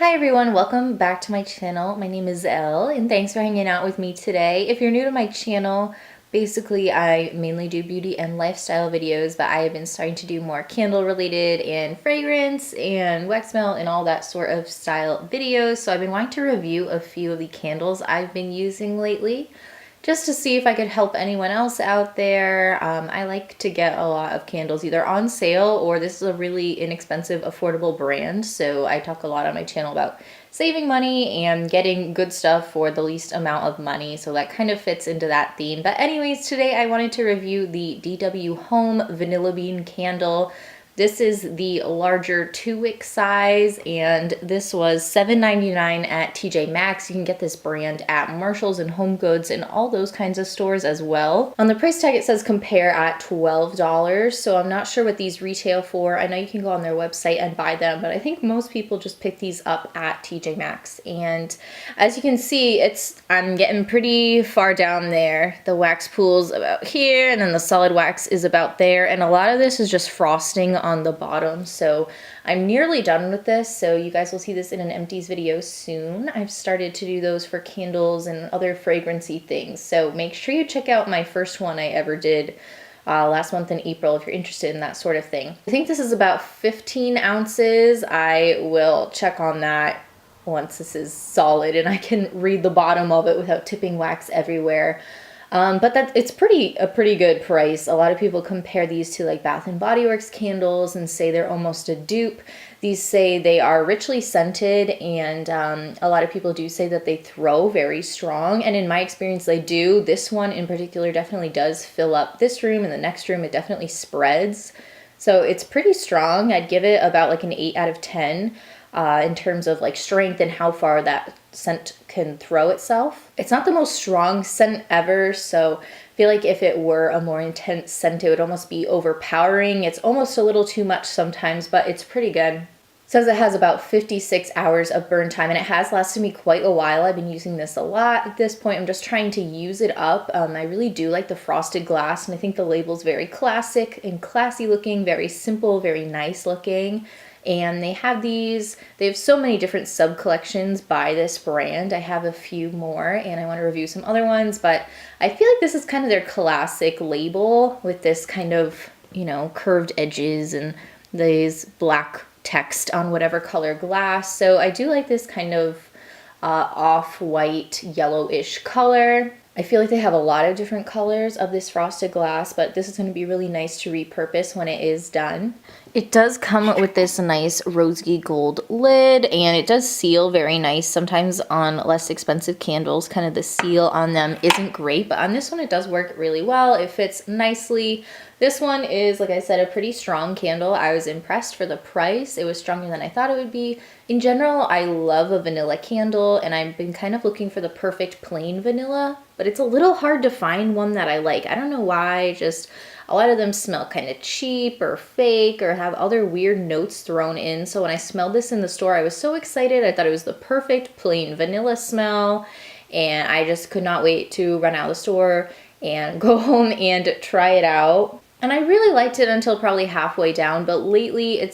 Hi everyone, welcome back to my channel. My name is Elle and thanks for hanging out with me today. If you're new to my channel, basically I mainly do beauty and lifestyle videos, but I have been starting to do more candle related and fragrance and wax melt and all that sort of style videos. So I've been wanting to review a few of the candles I've been using lately, just to see if I could help anyone else out there. I like to get a lot of candles either on sale or this is a really inexpensive, affordable brand. So I talk a lot on my channel about saving money and getting good stuff for the least amount of money. So that kind of fits into that theme. But anyways, today I wanted to review the DW Home Vanilla Bean Candle. This is the larger 2-wick size, and this was $7.99 at TJ Maxx. You can get this brand at Marshalls and HomeGoods and all those kinds of stores as well. On the price tag, it says compare at $12, so I'm not sure what these retail for. I know you can go on their website and buy them, but I think most people just pick these up at TJ Maxx. And as you can see, I'm getting pretty far down there. The wax pool's about here, and then the solid wax is about there, and a lot of this is just frosting on the bottom. So I'm nearly done with this, so you guys will see this in an empties video soon. I've started to do those for candles and other fragrancy things, so make sure you check out my first one I ever did last month in April if you're interested in that sort of thing. I think this is about 15 ounces. I will check on that once this is solid and I can read the bottom of it without tipping wax everywhere. But it's a pretty good price. A lot of people compare these to like Bath and Body Works candles and say they're almost a dupe. These say they are richly scented, and a lot of people do say that they throw very strong, and in my experience they do. This one in particular definitely does fill up this room, and the next room it definitely spreads. So it's pretty strong. I'd give it about like an 8 out of 10 in terms of like strength and how far that scent can throw itself. It's not the most strong scent ever, so I feel like if it were a more intense scent, it would almost be overpowering. It's almost a little too much sometimes, but it's pretty good. It says it has about 56 hours of burn time, and it has lasted me quite a while. I've been using this a lot at this point. I'm just trying to use it up. I really do like the frosted glass, and I think the label's very classic and classy looking, very simple, very nice looking. And they have so many different sub collections by this brand. I have a few more and I want to review some other ones, but I feel like this is kind of their classic label with this kind of, curved edges and these black text on whatever color glass. So I do like this kind of off-white yellowish color. I feel like they have a lot of different colors of this frosted glass, but this is going to be really nice to repurpose when it is done. It does come with this nice rosy gold lid, and it does seal very nice. Sometimes on less expensive candles, kind of the seal on them isn't great, but on this one it does work really well. It fits nicely. This one is, like I said, a pretty strong candle. I was impressed for the price. It was stronger than I thought it would be. In general, I love a vanilla candle, and I've been kind of looking for the perfect plain vanilla, but it's a little hard to find one that I like. I don't know why, just a lot of them smell kind of cheap or fake or have other weird notes thrown in. So when I smelled this in the store, I was so excited. I thought it was the perfect plain vanilla smell, and I just could not wait to run out of the store and go home and try it out. And I really liked it until probably halfway down, but lately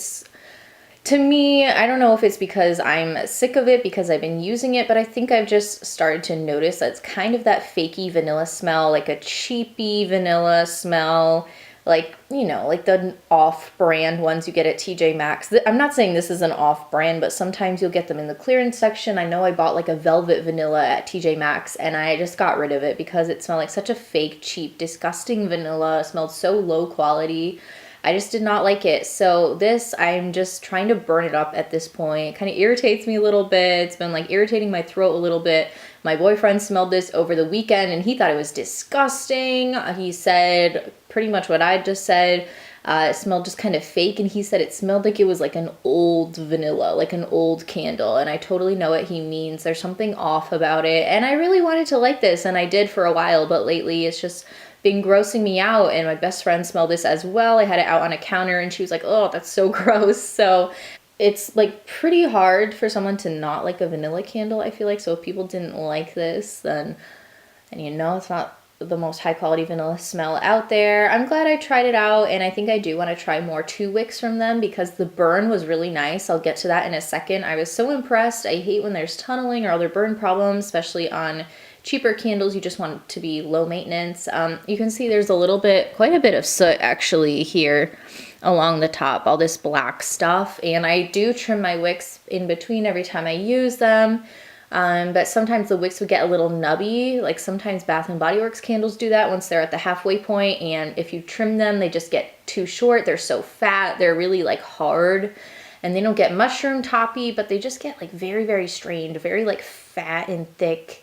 to me, I don't know if it's because I'm sick of it because I've been using it, but I think I've just started to notice that it's kind of that fakey vanilla smell, like a cheapy vanilla smell, like, like the off-brand ones you get at TJ Maxx. I'm not saying this is an off-brand, but sometimes you'll get them in the clearance section. I know I bought like a velvet vanilla at TJ Maxx, and I just got rid of it because it smelled like such a fake, cheap, disgusting vanilla. It smelled so low quality. I just did not like it. So this, I'm just trying to burn it up at this point. It kind of irritates me a little bit. It's been like irritating my throat a little bit. My boyfriend smelled this over the weekend and he thought it was disgusting. He said pretty much what I just said. It smelled just kind of fake, and he said it smelled like it was like an old vanilla, like an old candle, and I totally know what he means. There's something off about it, and I really wanted to like this, and I did for a while, but lately it's just been grossing me out, and my best friend smelled this as well. I had it out on a counter, and she was like, oh, that's so gross. So it's like pretty hard for someone to not like a vanilla candle, I feel like. So if people didn't like this, then, and it's not the most high quality vanilla smell out there. I'm glad I tried it out, and I think I do want to try more 2 wicks from them because the burn was really nice. I'll get to that in a second. I was so impressed. I hate when there's tunneling or other burn problems, especially on cheaper candles. You just want it to be low maintenance. You can see there's a little bit, quite a bit of soot actually here along the top, all this black stuff. And I do trim my wicks in between every time I use them. But sometimes the wicks would get a little nubby. Like sometimes Bath and Body Works candles do that once they're at the halfway point, and if you trim them, they just get too short. They're so fat. They're really like hard, and they don't get mushroom toppy, but they just get like very, very strained, very like fat and thick.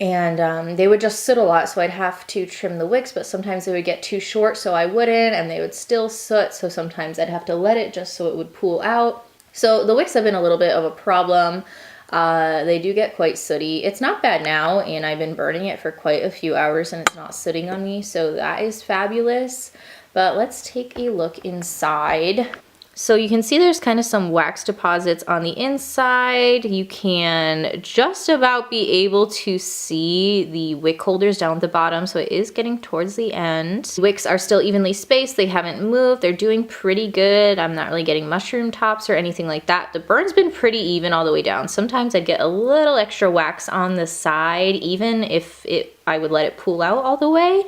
And they would just soot a lot, so I'd have to trim the wicks, but sometimes they would get too short, so I wouldn't, and they would still soot, so sometimes I'd have to let it just so it would pool out. So the wicks have been a little bit of a problem. They do get quite sooty. It's not bad now, and I've been burning it for quite a few hours and it's not sitting on me, so that is fabulous. But let's take a look inside. So you can see there's kind of some wax deposits on the inside. You can just about be able to see the wick holders down at the bottom, so it is getting towards the end. The wicks are still evenly spaced. They haven't moved. They're doing pretty good. I'm not really getting mushroom tops or anything like that. The burn's been pretty even all the way down. Sometimes I'd get a little extra wax on the side, even if I would let it pool out all the way.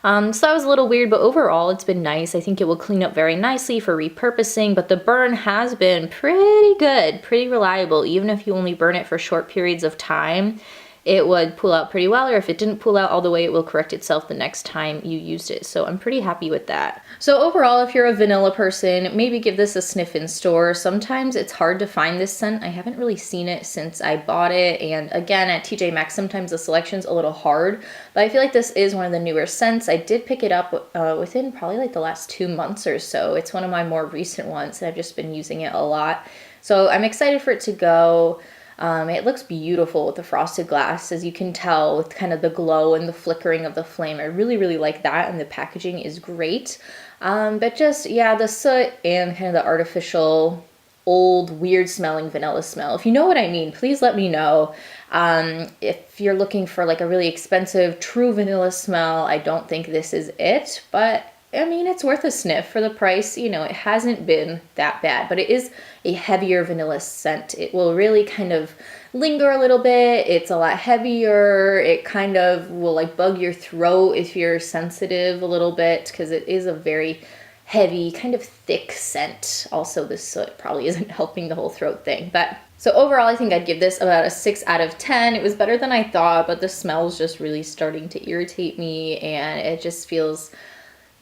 So that was a little weird, but overall it's been nice. I think it will clean up very nicely for repurposing, but the burn has been pretty good, pretty reliable. Even if you only burn it for short periods of time, it would pull out pretty well, or if it didn't pull out all the way, it will correct itself the next time you used it. So I'm pretty happy with that. So overall, if you're a vanilla person, maybe give this a sniff in store. Sometimes it's hard to find this scent. I haven't really seen it since I bought it. And again, at TJ Maxx, sometimes the selection's a little hard, but I feel like this is one of the newer scents. I did pick it up within probably like the last 2 months or so. It's one of my more recent ones, and I've just been using it a lot. So I'm excited for it to go. It looks beautiful with the frosted glass, as you can tell, with kind of the glow and the flickering of the flame. I really, really like that, and the packaging is great. But just, yeah, the soot and kind of the artificial, old, weird smelling vanilla smell. If you know what I mean, please let me know. If you're looking for like a really expensive, true vanilla smell, I don't think this is it, but I mean, it's worth a sniff for the price. You know, it hasn't been that bad, but it is a heavier vanilla scent. It will really kind of linger a little bit. It's a lot heavier. It kind of will like bug your throat if you're sensitive a little bit, because it is a very heavy, kind of thick scent. Also, the soot probably isn't helping the whole throat thing. But so overall, I think I'd give this about a 6 out of 10. It was better than I thought, but the smell's just really starting to irritate me, and it just feels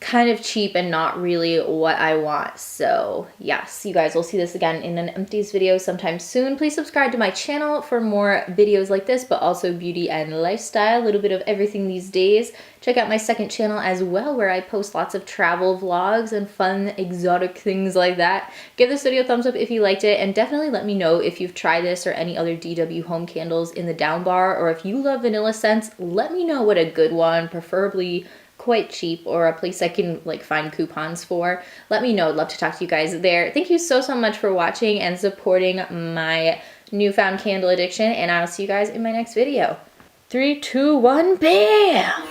kind of cheap and not really what I want. So yes, you guys will see this again in an empties video sometime soon. Please subscribe to my channel for more videos like this, but also beauty and lifestyle, a little bit of everything these days. Check out my second channel as well, where I post lots of travel vlogs and fun exotic things like that. Give this video a thumbs up if you liked it, and definitely let me know if you've tried this or any other DW home candles in the down bar, or if you love vanilla scents, let me know what a good one, preferably quite cheap, or a place I can like find coupons for. Let me know. I'd love to talk to you guys there. Thank you so much for watching and supporting my newfound candle addiction, and I'll see you guys in my next video. 3, 2, 1, bam!